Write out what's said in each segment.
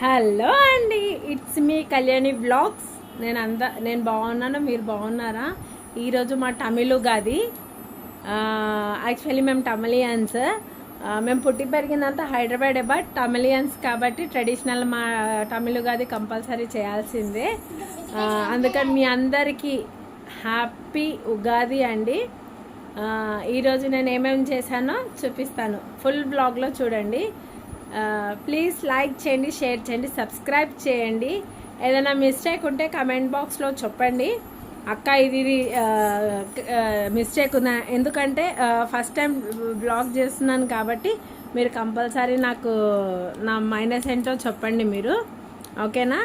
Hello అండి, it's me Kalyani vlogs. నేను బాగున్నాను, మీరు బాగున్నారా? ఈరోజు మా తమిళ ఉగాది. యాక్చువల్లీ మేము తమిళియన్స్. మేము పుట్టి పెరిగిందంతా హైదరాబాదే, బట్ తమిళియన్స్ కాబట్టి ట్రెడిషనల్ మా తమిళ ఉగాది కంపల్సరీ చేయాల్సిందే. అందుకని మీ అందరికీ హ్యాపీ ఉగాది అండి. ఈరోజు నేను ఏమేమి చేశానో చూపిస్తాను, ఫుల్ బ్లాగ్లో చూడండి. ప్లీజ్ లైక్ చేయండి, షేర్ చేయండి, సబ్స్క్రైబ్ చేయండి. ఏదైనా మిస్టేక్ ఉంటే కమెంట్ బాక్స్లో చెప్పండి. అక్క ఇది మిస్టేక్ ఉందా, ఎందుకంటే ఫస్ట్ టైం బ్లాగ్ చేస్తున్నాను కాబట్టి మీరు కంపల్సరీ నాకు నా మైనస్ ఏంటో చెప్పండి మీరు, ఓకేనా?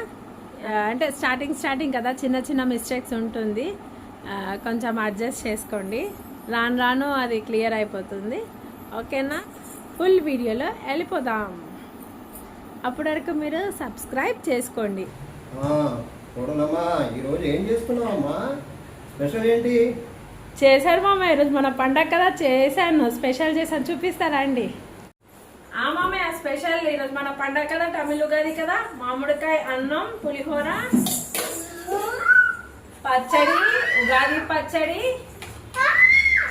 అంటే స్టార్టింగ్ కదా, చిన్న చిన్న మిస్టేక్స్ ఉంటుంది, కొంచెం అడ్జస్ట్ చేసుకోండి. రాను రాను అది క్లియర్ అయిపోతుంది, ఓకేనా? ఫుల్ వీడియోలో వెళ్ళిపోదాం. అప్పటి వరకు మీరు సబ్స్క్రైబ్ చేసుకోండి. ఈరోజు ఏం చేస్తున్నావమ్మా? స్పెషల్ ఏంటి చేశారు మామ? ఈరోజు మన పండగ కదా, చేశాను, స్పెషల్ చేశాను, చూపిస్తారా అండి? మామయ్య స్పెషల్ ఈరోజు మన పండగ కదా, తమిళ ఉగాది కదా. మామిడికాయ అన్నం, పులిహోర, పచ్చడి, ఉగాది పచ్చడి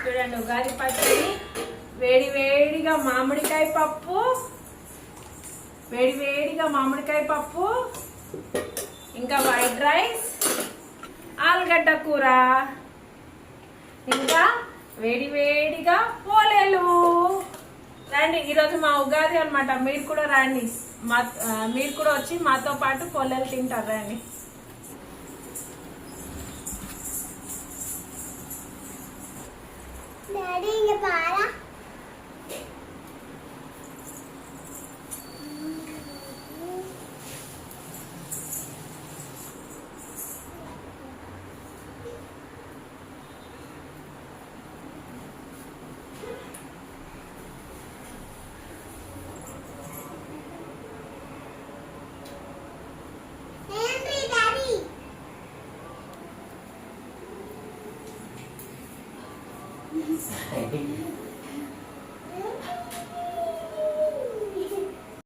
చూడండి. ఉగాది పచ్చడి, వేడి వేడిగా మామిడికాయ పప్పు, ఇంకా వైట్ రైస్, ఆలుగడ్డ కూర, ఇంకా వేడి వేడిగా పోలేలు. రండి, ఈరోజు మా ఉగాది అనమాట. మీరు కూడా రండి, మీరు కూడా వచ్చి మాతో పాటు పోలేలు తింటారు. రండి.